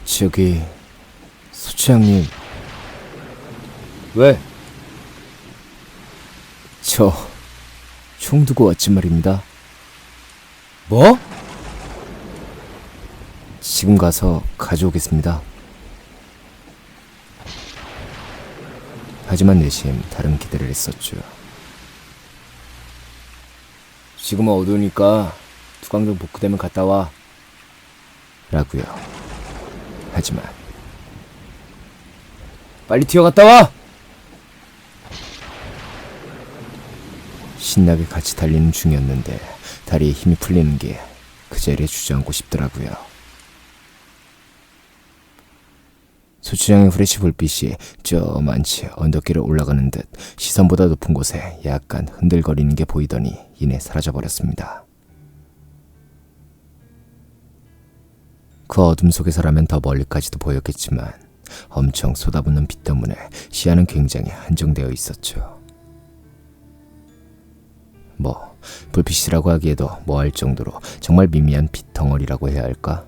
저기 소치장님. 왜? 저 총 두고 왔지 말입니다. 뭐? 지금 가서 가져오겠습니다. 하지만 내심 다른 기대를 했었죠. 지금은 어두우니까 두광등 복구되면 갔다 와 라고요. 하지만 빨리 튀어갔다 와! 신나게 같이 달리는 중이었는데 다리에 힘이 풀리는 게 그 자리에 주저앉고 싶더라고요. 소추장의 후레쉬 불빛이 저만치 언덕길을 올라가는 듯 시선보다 높은 곳에 약간 흔들거리는 게 보이더니 이내 사라져버렸습니다. 그 어둠 속에서라면 더 멀리까지도 보였겠지만 엄청 쏟아붓는 빛 때문에 시야는 굉장히 한정되어 있었죠. 불빛이라고 하기에도 뭐할 정도로 정말 미미한 빛 덩어리라고 해야 할까?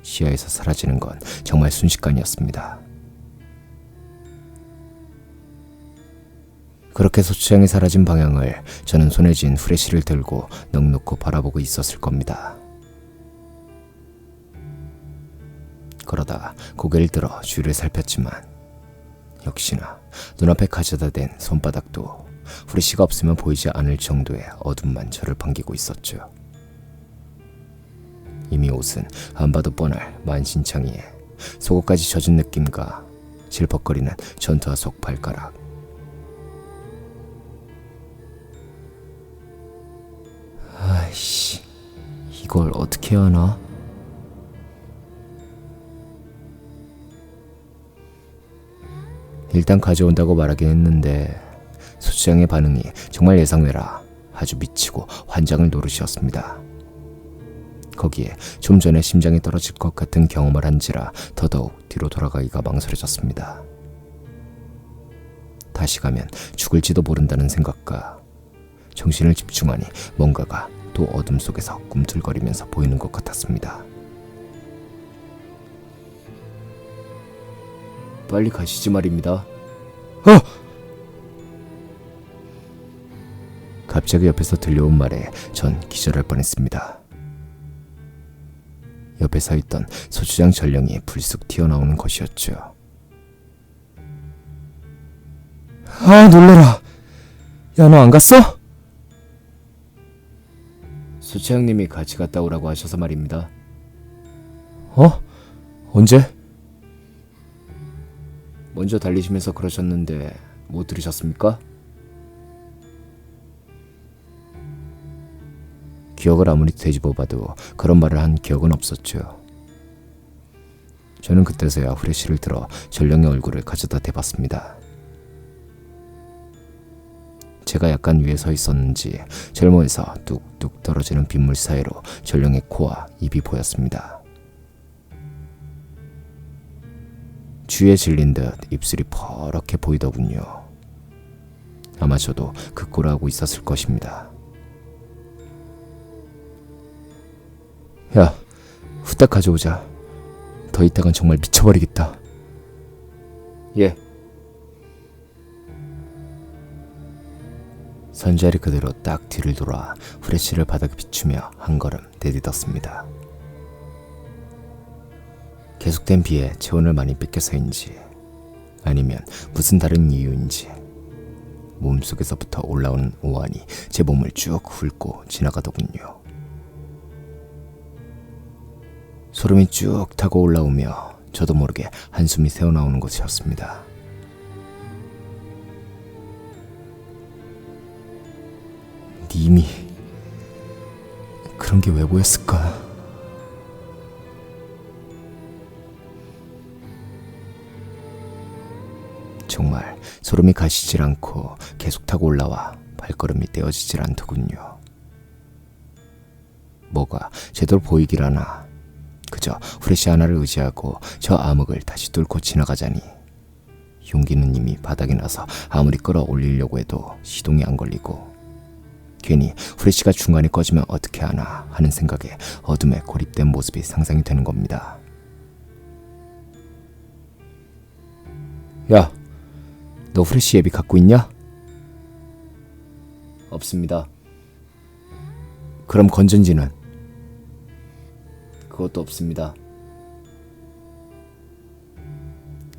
시야에서 사라지는 건 정말 순식간이었습니다. 그렇게 소추장이 사라진 방향을 저는 손에 쥔 후레쉬를 들고 넋놓고 바라보고 있었을 겁니다. 그러다가 고개를 들어 주위를 살폈지만 역시나 눈앞에 가져다 댄 손바닥도 후레쉬가 없으면 보이지 않을 정도의 어둠만 저를 반기고 있었죠. 이미 옷은 안 봐도 뻔할 만신창이에 속옷까지 젖은 느낌과 질퍽거리는 전투화 속 발가락. 아이씨, 이걸 어떻게 하나? 일단 가져온다고 말하긴 했는데 소추장의 반응이 정말 예상외라 아주 미치고 환장을 노릇이었습니다. 거기에 좀 전에 심장이 떨어질 것 같은 경험을 한지라 더더욱 뒤로 돌아가기가 망설여졌습니다. 다시 가면 죽을지도 모른다는 생각과 정신을 집중하니 뭔가가 또 어둠 속에서 꿈틀거리면서 보이는 것 같았습니다. 빨리 가시지 말입니다. 갑자기 옆에서 들려온 말에 전 기절할 뻔했습니다. 옆에 서있던 소추장 전령이 불쑥 튀어나오는 것이었죠. 아, 놀래라. 야, 너 안 갔어? 소추장님이 같이 갔다 오라고 하셔서 말입니다. 언제? 먼저 달리시면서 그러셨는데 못 들으셨습니까? 기억을 아무리 되짚어봐도 그런 말을 한 기억은 없었죠. 저는 그때서야 후레쉬를 들어 전령의 얼굴을 가져다 대봤습니다. 제가 약간 위에 서 있었는지 절모에서 뚝뚝 떨어지는 빗물 사이로 전령의 코와 입이 보였습니다. 쥐에 질린 듯 입술이 퍼렇게 보이더군요. 아마 저도 그 꼴을 하고 있었을 것입니다. 야, 후딱 가져오자. 더 있다간 정말 미쳐버리겠다. 예. 선자리 그대로 딱 뒤를 돌아 후레쉬를 바닥에 비추며 한 걸음 내딛었습니다. 계속된 비에 체온을 많이 뺏겨서인지 아니면 무슨 다른 이유인지 몸속에서부터 올라오는 오한이 제 몸을 쭉 훑고 지나가더군요. 소름이 쭉 타고 올라오며 저도 모르게 한숨이 새어나오는 것이었습니다. 님이 그런 게 왜 보였을까? 정말 소름이 가시질 않고 계속 타고 올라와 발걸음이 떼어지질 않더군요. 뭐가 제대로 보이길 하나 그저 후레쉬 하나를 의지하고 저 암흑을 다시 뚫고 지나가자니 용기는 이미 바닥에 나서 아무리 끌어올리려고 해도 시동이 안 걸리고 괜히 후레쉬가 중간에 꺼지면 어떻게 하나 하는 생각에 어둠에 고립된 모습이 상상이 되는 겁니다. 야, 너 후레쉬 앱이 갖고 있냐? 없습니다. 그럼 건전지는? 그것도 없습니다.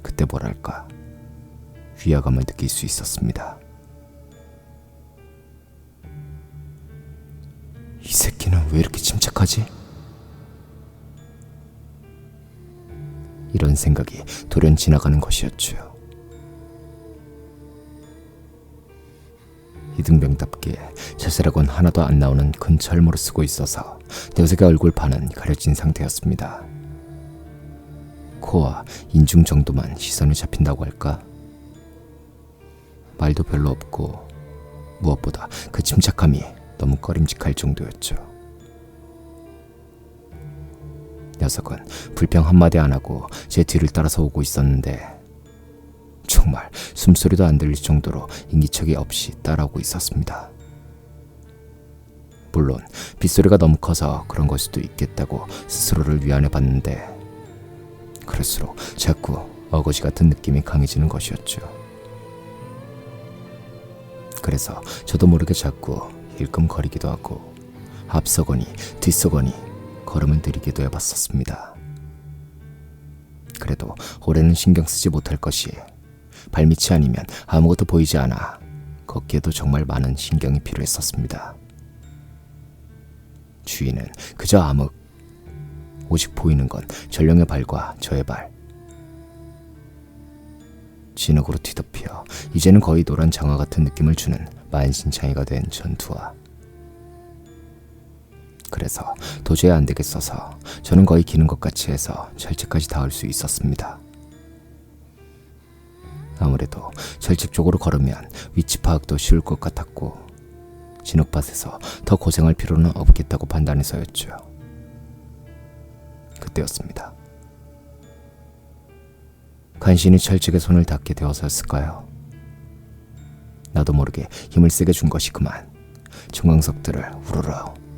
그때 뭐랄까 위화감을 느낄 수 있었습니다. 이 새끼는 왜 이렇게 침착하지? 이런 생각이 돌연 지나가는 것이었죠. 이등병답게 자세라곤 하나도 안 나오는 큰 철모를 쓰고 있어서 녀석의 얼굴판은 가려진 상태였습니다. 코와 인중 정도만 시선이 잡힌다고 할까? 말도 별로 없고 무엇보다 그 침착함이 너무 꺼림직할 정도였죠. 녀석은 불평 한마디 안 하고 제 뒤를 따라서 오고 있었는데 정말 숨소리도 안 들릴 정도로 인기척이 없이 따라오고 있었습니다. 물론 빗소리가 너무 커서 그런 걸 수도 있겠다고 스스로를 위안해 봤는데 그럴수록 자꾸 어거지 같은 느낌이 강해지는 것이었죠. 그래서 저도 모르게 자꾸 힐끔거리기도 하고 앞서거니 뒤서거니 걸음을 들이기도 해봤었습니다. 그래도 올해는 신경 쓰지 못할 것이 발밑이 아니면 아무것도 보이지 않아 걷기에도 정말 많은 신경이 필요했었습니다. 주위는 그저 암흑, 오직 보이는 건 전령의 발과 저의 발. 진흙으로 뒤덮여 이제는 거의 노란 장화 같은 느낌을 주는 만신창이가 된 전투화. 그래서 도저히 안 되겠어서 저는 거의 기는 것 같이 해서 철책까지 닿을 수 있었습니다. 아무래도 철책 쪽으로 걸으면 위치 파악도 쉬울 것 같았고 진흙밭에서 더 고생할 필요는 없겠다고 판단해서였죠. 그때였습니다. 간신히 철책에 손을 닿게 되어서였을까요? 나도 모르게 힘을 세게 준 것이 그만 중앙석들을 우르르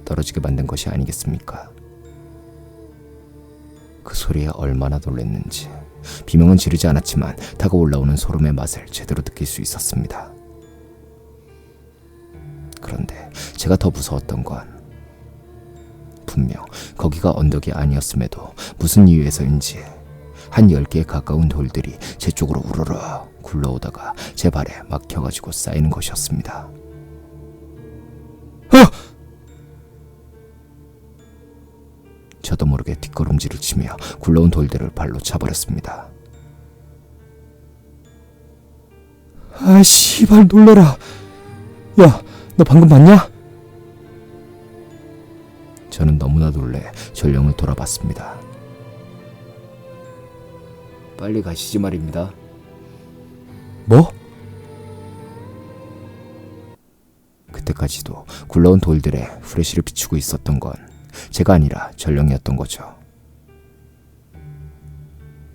떨어지게 만든 것이 아니겠습니까? 그 소리에 얼마나 놀랐는지 비명은 지르지 않았지만 타고 올라오는 소름의 맛을 제대로 느낄 수 있었습니다. 그런데 제가 더 무서웠던 건 분명 거기가 언덕이 아니었음에도 무슨 이유에서인지 한 10개에 가까운 돌들이 제 쪽으로 우르르 굴러오다가 제 발에 막혀가지고 쌓이는 것이었습니다. 저도 모르게 뒷걸음질을 치며 굴러온 돌들을 발로 차버렸습니다. 아, 씨발 놀래라. 야, 너 방금 봤냐? 저는 너무나 놀래 전령을 돌아봤습니다. 빨리 가시지 말입니다. 뭐? 그때까지도 굴러온 돌들에 후레쉬를 비추고 있었던 건 제가 아니라 전령이었던 거죠.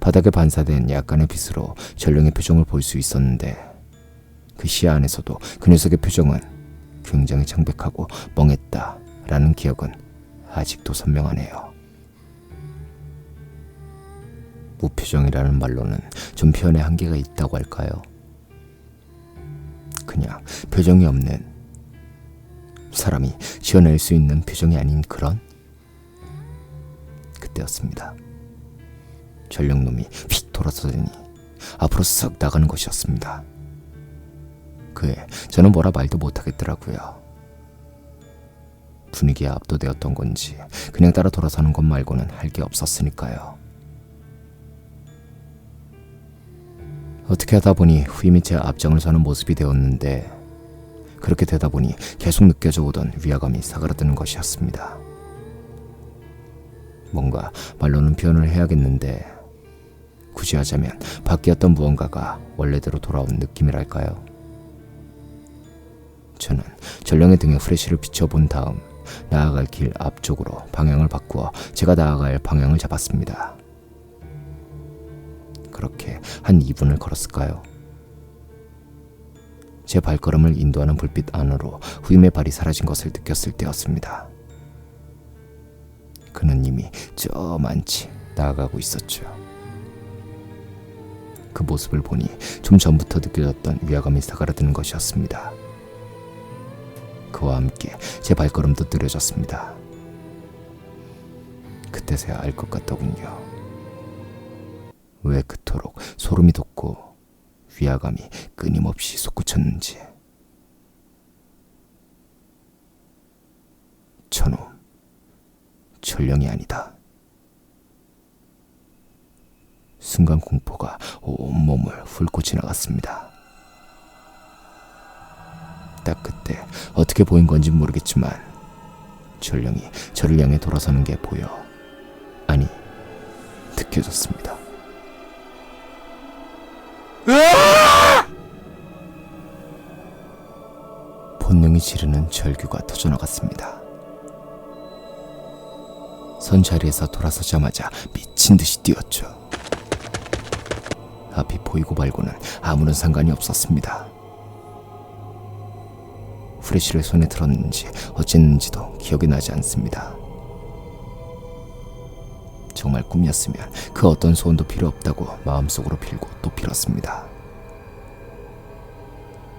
바닥에 반사된 약간의 빛으로 전령의 표정을 볼 수 있었는데 그 시야 안에서도 그 녀석의 표정은 굉장히 창백하고 멍했다라는 기억은 아직도 선명하네요. 무표정이라는 말로는 좀 표현의 한계가 있다고 할까요? 그냥 표정이 없는, 사람이 지어낼 수 있는 표정이 아닌 그런? 그때였습니다. 전령놈이 휙 돌아서더니 앞으로 쓱 나가는 것이었습니다. 그에 저는 뭐라 말도 못하겠더라고요. 분위기에 압도되었던 건지 그냥 따라 돌아서는 것 말고는 할 게 없었으니까요. 어떻게 하다 보니 후임이 제 앞장을 서는 모습이 되었는데 그렇게 되다 보니 계속 느껴져 오던 위화감이 사그라드는 것이었습니다. 뭔가 말로는 표현을 해야겠는데 굳이 하자면 바뀌었던 무언가가 원래대로 돌아온 느낌이랄까요? 저는 전령의 등에 후레쉬를 비춰본 다음 나아갈 길 앞쪽으로 방향을 바꾸어 제가 나아갈 방향을 잡았습니다. 그렇게 한 2분을 걸었을까요? 제 발걸음을 인도하는 불빛 안으로 후임의 발이 사라진 것을 느꼈을 때였습니다. 그는 이미 저 많이 나아가고 있었죠. 그 모습을 보니 좀 전부터 느껴졌던 위화감이 사그라드는 것이었습니다. 그와 함께 제 발걸음도 느려졌습니다. 그때서야 알 것 같더군요. 왜 그토록 소름이 돋고 위화감이 끊임없이 솟구쳤는지. 저놈, 전령이 아니다. 순간 공포가 온몸을 훑고 지나갔습니다. 딱 그때 어떻게 보인 건지 모르겠지만 전령이 저를 향해 돌아서는 게 보여, 아니, 느껴졌습니다. 본능이 지르는 절규가 터져나갔습니다. 선 자리에서 돌아서자마자 미친 듯이 뛰었죠. 앞이 보이고 말고는 아무런 상관이 없었습니다. 후레쉬를 손에 들었는지 어쨌는지도 기억이 나지 않습니다. 정말 꿈이었으면 그 어떤 소원도 필요 없다고 마음속으로 빌고 또 빌었습니다.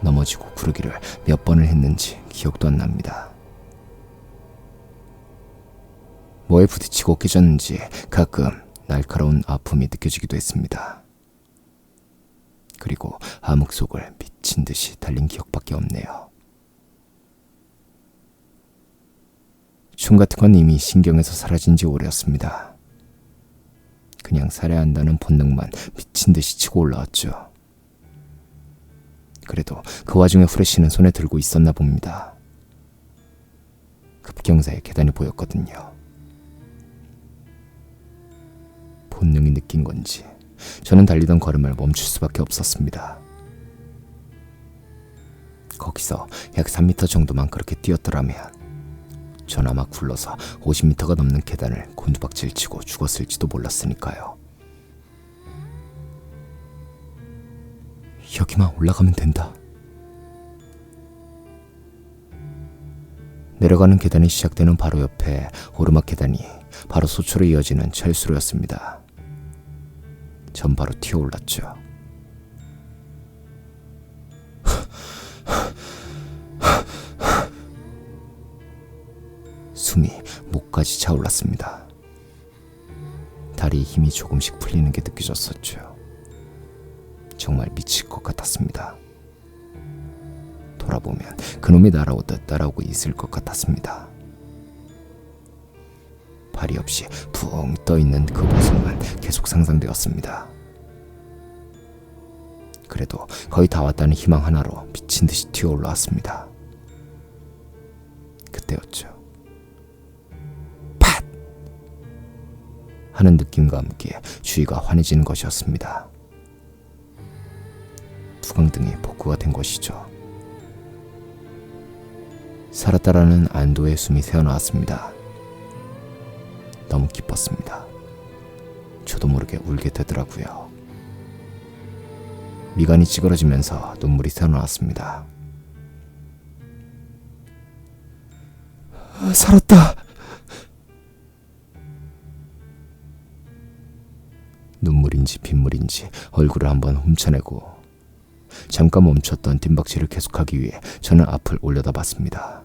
넘어지고 구르기를 몇 번을 했는지 기억도 안 납니다. 뭐에 부딪히고 깨졌는지 가끔 날카로운 아픔이 느껴지기도 했습니다. 그리고 암흑 속을 미친 듯이 달린 기억밖에 없네요. 춤 같은 건 이미 신경에서 사라진 지 오래였습니다. 그냥 살아야 한다는 본능만 미친 듯이 치고 올라왔죠. 그래도 그 와중에 후레쉬는 손에 들고 있었나 봅니다. 급경사에 계단이 보였거든요. 본능이 느낀 건지 저는 달리던 걸음을 멈출 수밖에 없었습니다. 거기서 약 3m 정도만 그렇게 뛰었더라면 전 아마 굴러서 50m가 넘는 계단을 곤두박질 치고 죽었을지도 몰랐으니까요. 여기만 올라가면 된다. 내려가는 계단이 시작되는 바로 옆에 오르막 계단이 바로 소초로 이어지는 철수로였습니다. 전 바로 튀어올랐죠. 숨이 목까지 차올랐습니다. 다리에 힘이 조금씩 풀리는 게 느껴졌었죠. 정말 미칠 것 같았습니다. 돌아보면 그놈이 날아오듯 따라오고 있을 것 같았습니다. 발이 없이 붕 떠있는 그 모습만 계속 상상되었습니다. 그래도 거의 다 왔다는 희망 하나로 미친 듯이 튀어 올라왔습니다. 그때였죠. 팟! 하는 느낌과 함께 주위가 환해지는 것이었습니다. 두강등이 복구가 된 것이죠. 살았다라는 안도의 숨이 새어나왔습니다. 너무 기뻤습니다. 저도 모르게 울게 되더라고요. 미간이 찌그러지면서 눈물이 새어나왔습니다. 살았다. 눈물인지 빗물인지 얼굴을 한번 훔쳐내고 잠깐 멈췄던 뒷박질을 계속하기 위해 저는 앞을 올려다봤습니다.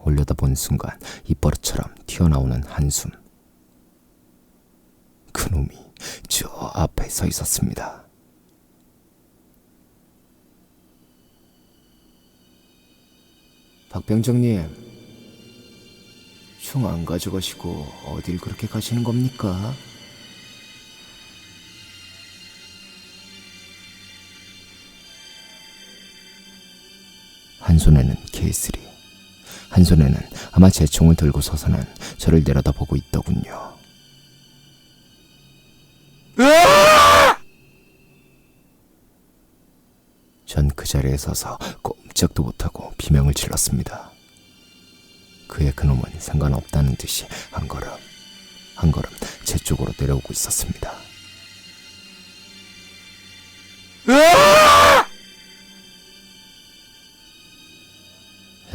올려다본 순간 입버릇처럼 튀어나오는 한숨. 그놈이 저 앞에 서 있었습니다. 박병정님, 총 안 가져가시고 어딜 그렇게 가시는 겁니까? 한 손에는 K3, 한 손에는 아마 제 총을 들고 서서는 저를 내려다보고 있더군요. 전 그 자리에 서서 꼼짝도 못하고 비명을 질렀습니다. 그의 그놈은 상관없다는 듯이 한 걸음 한 걸음 제 쪽으로 내려오고 있었습니다.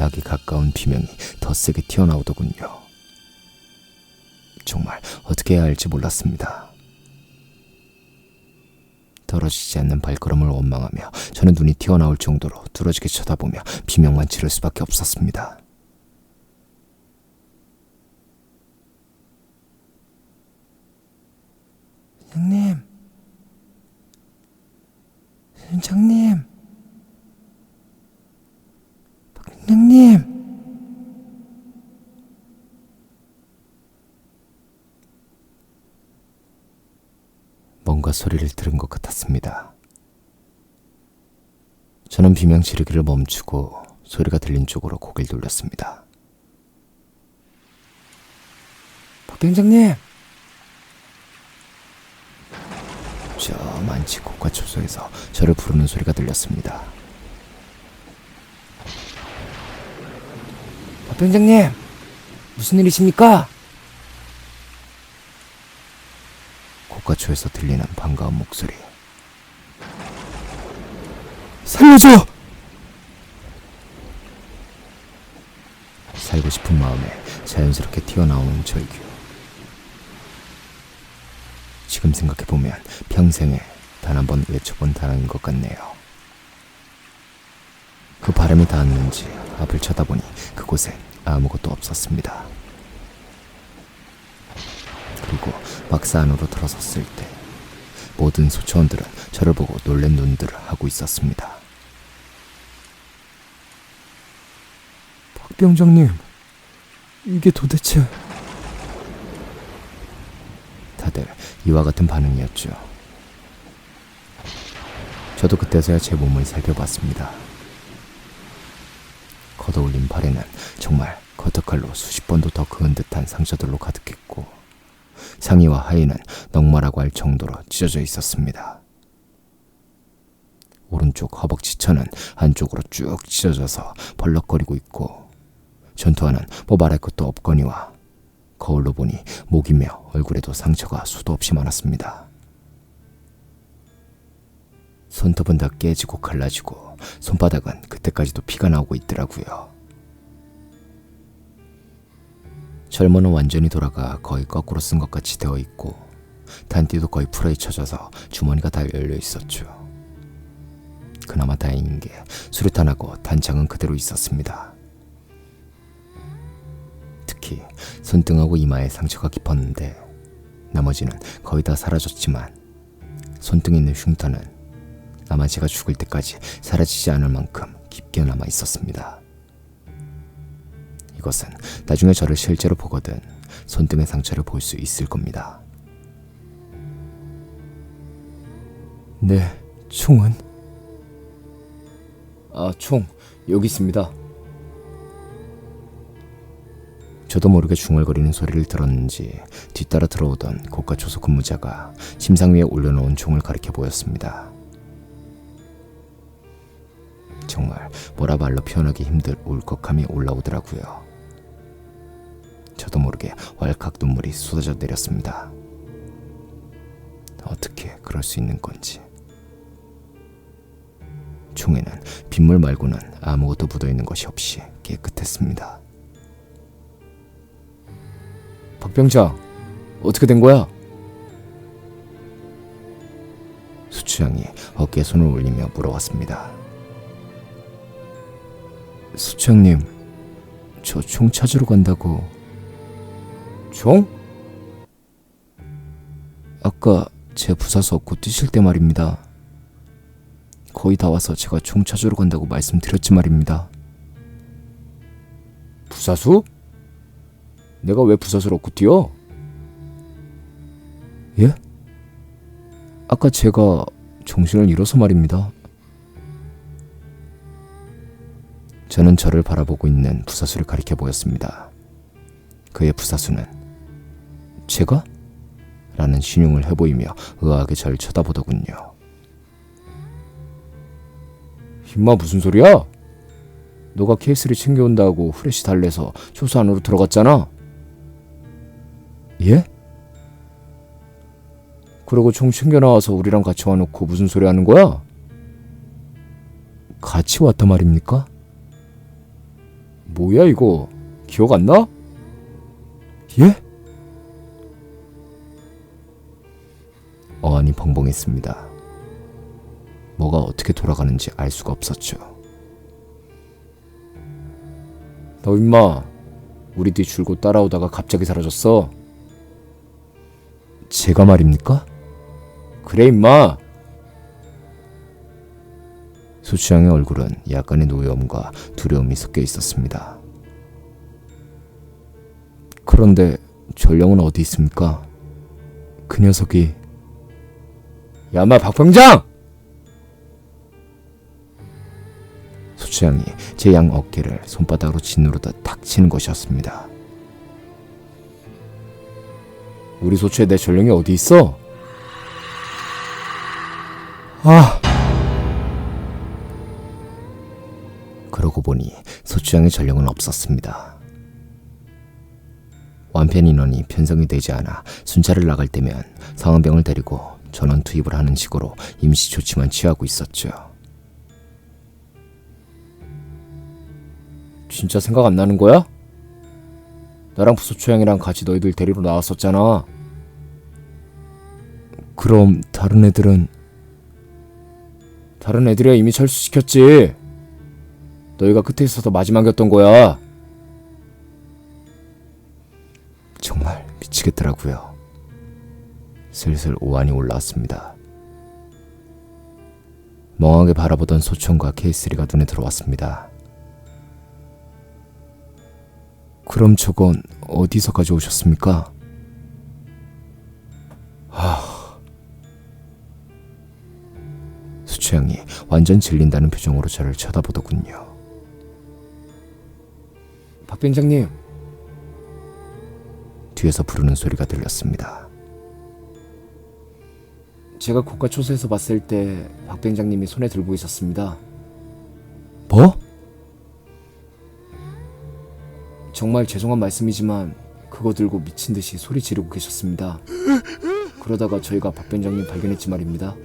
낙에 가까운 비명이 더 세게 튀어나오더군요. 정말 어떻게 해야 할지 몰랐습니다. 떨어지지 않는 발걸음을 원망하며 저는 눈이 튀어나올 정도로 뚫어지게 쳐다보며 비명만 지를 수밖에 없었습니다. 선장님, 선장님, 선장님. 뭔가 소리를 들은 것 같았습니다. 저는 비명 지르기를 멈추고 소리가 들린 쪽으로 고개를 돌렸습니다. 박 병장님! 저 만치 고가 초소에서 저를 부르는 소리가 들렸습니다. 박 병장님! 무슨 일이십니까? 고가초에서 들리는 반가운 목소리. 살려줘! 살고 싶은 마음에 자연스럽게 튀어나오는 절규. 지금 생각해보면 평생에 단 한 번 외쳐본 단어인 것 같네요. 그 바람이 닿았는지 앞을 쳐다보니 그곳엔 아무것도 없었습니다. 그리고 막사 안으로 들어섰을 때 모든 소초원들은 저를 보고 놀란 눈들을 하고 있었습니다. 박 병장님, 이게 도대체... 다들 이와 같은 반응이었죠. 저도 그때서야 제 몸을 살펴봤습니다. 걷어올린 팔에는 정말 커터칼로 수십 번도 더 그은 듯한 상처들로 가득했고 상의와 하의는 넉마라고 할 정도로 찢어져 있었습니다. 오른쪽 허벅지천은 한쪽으로 쭉 찢어져서 벌럭거리고 있고 전투화는 뭐 말할 것도 없거니와 거울로 보니 목이며 얼굴에도 상처가 수도 없이 많았습니다. 손톱은 다 깨지고 갈라지고 손바닥은 그때까지도 피가 나오고 있더라고요. 절모는 완전히 돌아가 거의 거꾸로 쓴 것 같이 되어 있고 단띠도 거의 풀어헤쳐져서 주머니가 다 열려 있었죠. 그나마 다행인 게 수류탄하고 단창은 그대로 있었습니다. 특히 손등하고 이마에 상처가 깊었는데 나머지는 거의 다 사라졌지만 손등에 있는 흉터는 아마 제가 죽을 때까지 사라지지 않을 만큼 깊게 남아 있었습니다. 이것은 나중에 저를 실제로 보거든 손등의 상처를 볼 수 있을 겁니다. 네, 총은? 총 여기 있습니다. 저도 모르게 중얼거리는 소리를 들었는지 뒤따라 들어오던 고가초소 근무자가 심상 위에 올려놓은 총을 가리켜 보였습니다. 정말 뭐라 말로 표현하기 힘들 울컥함이 올라오더라고요. 저도 모르게 왈칵 눈물이 쏟아져 내렸습니다. 어떻게 그럴 수 있는 건지. 총에는 빗물 말고는 아무것도 묻어있는 것이 없이 깨끗했습니다. 박병장, 어떻게 된 거야? 수추장이 어깨에 손을 올리며 물어왔습니다. 수추장님, 저 총 찾으러 간다고. 총? 아까 제 부사수 얻고 뛰실 때 말입니다. 거의 다 와서 제가 총 찾으러 간다고 말씀드렸지 말입니다. 부사수? 내가 왜 부사수를 얻고 뛰어? 예? 아까 제가 정신을 잃어서 말입니다. 저는 저를 바라보고 있는 부사수를 가리켜 보였습니다. 그의 부사수는 제가? 라는 신용을 해보이며 의아하게 저를 쳐다보더군요. 임마 무슨 소리야? 너가 케이스를 챙겨온다고 후레쉬 달래서 초소 안으로 들어갔잖아. 예? 그러고 총 챙겨 나와서 우리랑 같이 와놓고 무슨 소리 하는 거야? 같이 왔단 말입니까? 뭐야 이거? 기억 안 나? 예? 어안이 벙벙했습니다. 뭐가 어떻게 돌아가는지 알 수가 없었죠. 너 임마, 우리 뒤 줄곧 따라오다가 갑자기 사라졌어. 제가 말입니까? 그래 임마. 소추장의 얼굴은 약간의 노여움과 두려움이 섞여 있었습니다. 그런데 전령은 어디 있습니까? 그 녀석이... 야마 박병장! 소추장이 제 양 어깨를 손바닥으로 짓누르듯 탁 치는 것이었습니다. 우리 소추에 내 전령이 어디 있어? 아! 그러고 보니 소추장의 전령은 없었습니다. 완편 인원이 편성이 되지 않아 순찰을 나갈 때면 상황병을 데리고 전원 투입을 하는 식으로 임시 조치만 취하고 있었죠. 진짜 생각 안 나는 거야? 나랑 부소초 형이랑 같이 너희들 데리러 나왔었잖아. 그럼 다른 애들은? 다른 애들이야 이미 철수시켰지. 너희가 끝에 있어서 마지막이었던 거야. 정말 미치겠더라고요. 슬슬 오한이 올라왔습니다. 멍하게 바라보던 소총과 K3가 눈에 들어왔습니다. 그럼 저건 어디서 가져오셨습니까? 수추양이 완전 질린다는 표정으로 저를 쳐다보더군요. 박 병장님. 뒤에서 부르는 소리가 들렸습니다. 제가 고가 초소에서 봤을 때 박 병장님이 손에 들고 있었습니다. 뭐? 정말 죄송한 말씀이지만 그거 들고 미친 듯이 소리 지르고 계셨습니다. 그러다가 저희가 박 병장님 발견했지 말입니다.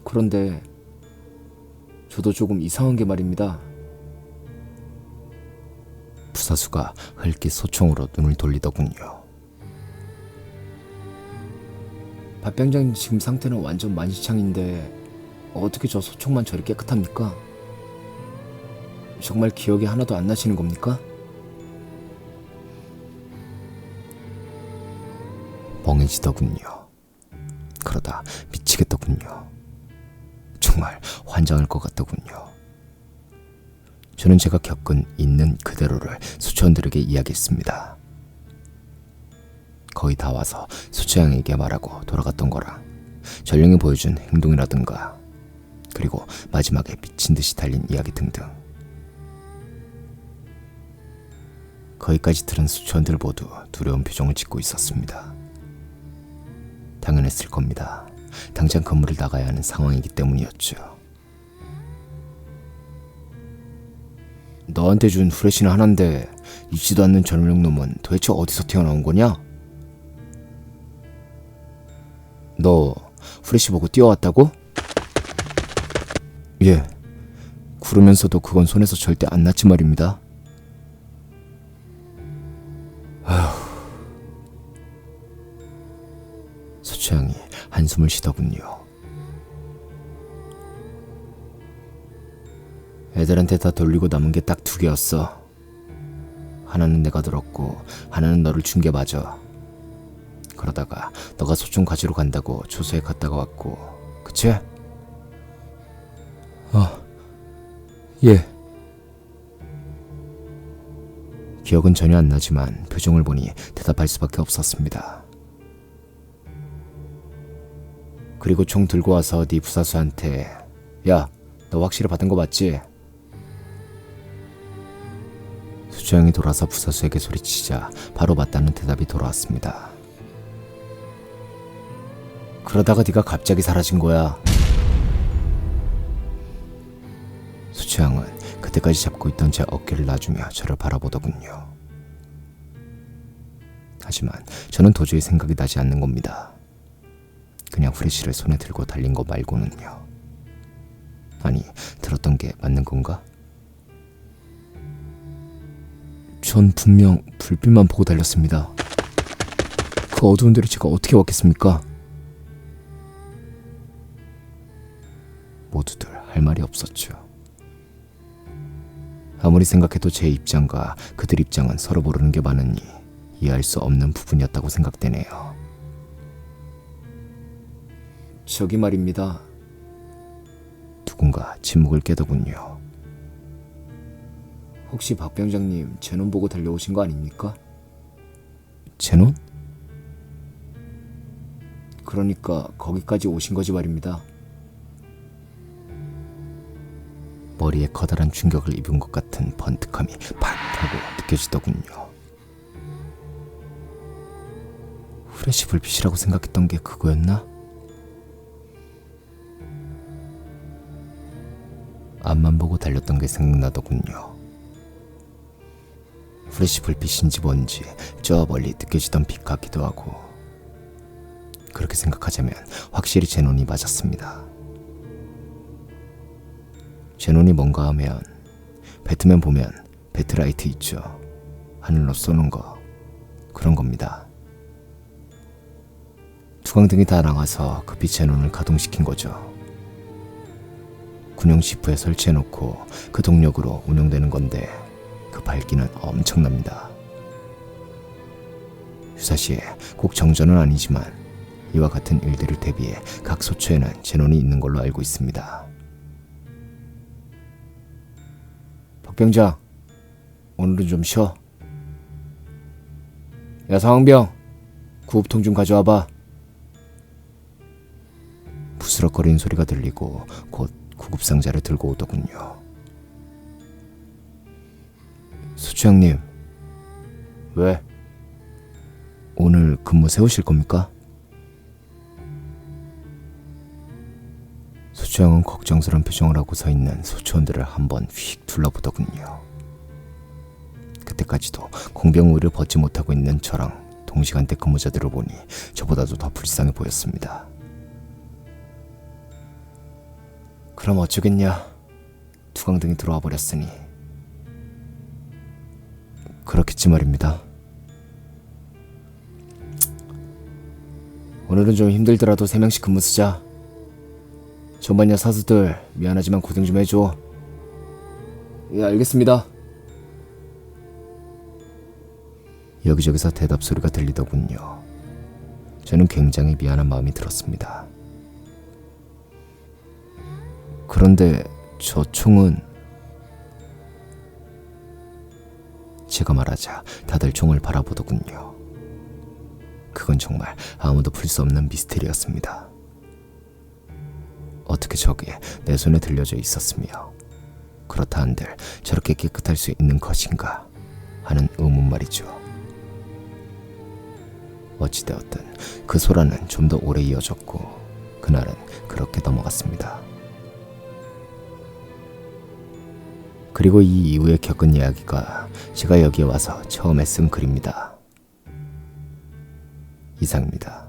그런데 저도 조금 이상한 게 말입니다. 부사수가 흘낏 소총으로 눈을 돌리더군요. 박 병장님 지금 상태는 완전 만시창인데 어떻게 저 소총만 저리 깨끗합니까? 정말 기억이 하나도 안 나시는 겁니까? 멍해지더군요. 그러다 미치겠더군요. 정말 환장할 것 같더군요. 저는 제가 겪은 있는 그대로를 수초원들에게 이야기했습니다. 거의 다 와서 수초양에게 말하고 돌아갔던 거랑 전령이 보여준 행동이라든가 그리고 마지막에 미친 듯이 달린 이야기 등등. 거기까지 들은 수초원들 모두 두려운 표정을 짓고 있었습니다. 당연했을 겁니다. 당장 건물을 나가야 하는 상황이기 때문이었죠. 너한테 준 후레쉬는 하나인데 잊지도 않는 전령 놈은 도대체 어디서 튀어나온 거냐? 너 후레쉬 보고 뛰어왔다고? 예. 구르면서도 그건 손에서 절대 안 났지 말입니다. 소추양이 한숨을 쉬더군요. 애들한테 다 돌리고 남은 게 딱 2개였어. 하나는 내가 들었고 하나는 너를 준 게 맞아. 그러다가 너가 소총 가지러 간다고 초소에 갔다가 왔고, 그치? 예. 기억은 전혀 안 나지만 표정을 보니 대답할 수밖에 없었습니다. 그리고 총 들고 와서 네 부사수한테 야, 너 확실히 받은 거 맞지? 수주형이 돌아서 부사수에게 소리치자 바로 맞다는 대답이 돌아왔습니다. 그러다가 네가 갑자기 사라진 거야. 수주형은 그때까지 잡고 있던 제 어깨를 놔주며 저를 바라보더군요. 하지만 저는 도저히 생각이 나지 않는 겁니다. 그냥 후레쉬를 손에 들고 달린 거 말고는요. 아니, 들었던 게 맞는 건가? 전 분명 불빛만 보고 달렸습니다. 그 어두운 데로 제가 어떻게 왔겠습니까? 모두들 할 말이 없었죠. 아무리 생각해도 제 입장과 그들 입장은 서로 모르는 게 많으니 이해할 수 없는 부분이었다고 생각되네요. 저기 말입니다. 누군가 침묵을 깨더군요. 혹시 박 병장님 제논 보고 달려오신 거 아닙니까? 제논? 그러니까 거기까지 오신 거지 말입니다. 머리에 커다란 충격을 입은 것 같은 번뜩함이 팍 하고 느껴지더군요. 후레쉬 불빛이라고 생각했던 게 그거였나? 앞만 보고 달렸던 게 생각나더군요. 후레쉬 불빛인지 뭔지 저 멀리 느껴지던 빛 같기도 하고, 그렇게 생각하자면 확실히 제논이 맞았습니다. 제논이 뭔가 하면 배트맨 보면 배트라이트 있죠. 하늘로 쏘는 거, 그런 겁니다. 투광등이 다 나가서 급히 제논을 가동시킨 거죠. 군용 시프에 설치해놓고 그 동력으로 운영되는 건데 그 밝기는 엄청납니다. 유사시에 꼭 정전은 아니지만 이와 같은 일들을 대비해 각 소초에는 제논이 있는 걸로 알고 있습니다. 박병장, 오늘은 좀 쉬어. 야 상황병, 구급통 좀 가져와봐. 부스럭거리는 소리가 들리고 곧 구급상자를 들고 오더군요. 수추장님, 왜? 오늘 근무 세우실 겁니까? 수추장은 걱정스러운 표정을 하고 서 있는 소초원들을 한번 휙 둘러보더군요. 그때까지도 공병 우위를 벗지 못하고 있는 저랑 동시간대 근무자들을 보니 저보다도 더 불쌍해 보였습니다. 그럼 어쩌겠냐. 투광등이 들어와 버렸으니. 그렇겠지 말입니다. 오늘은 좀 힘들더라도 3명씩 근무 쓰자. 전반야 사수들 미안하지만 고생 좀 해줘. 예, 알겠습니다. 여기저기서 대답 소리가 들리더군요. 저는 굉장히 미안한 마음이 들었습니다. 그런데 저 총은... 제가 말하자 다들 총을 바라보더군요. 그건 정말 아무도 풀 수 없는 미스테리였습니다. 어떻게 저게 내 손에 들려져 있었으며 그렇다 한들 저렇게 깨끗할 수 있는 것인가 하는 의문 말이죠. 어찌되었든 그 소란은 좀 더 오래 이어졌고 그날은 그렇게 넘어갔습니다. 그리고 이 이후에 겪은 이야기가 제가 여기에 와서 처음에 쓴 글입니다. 이상입니다.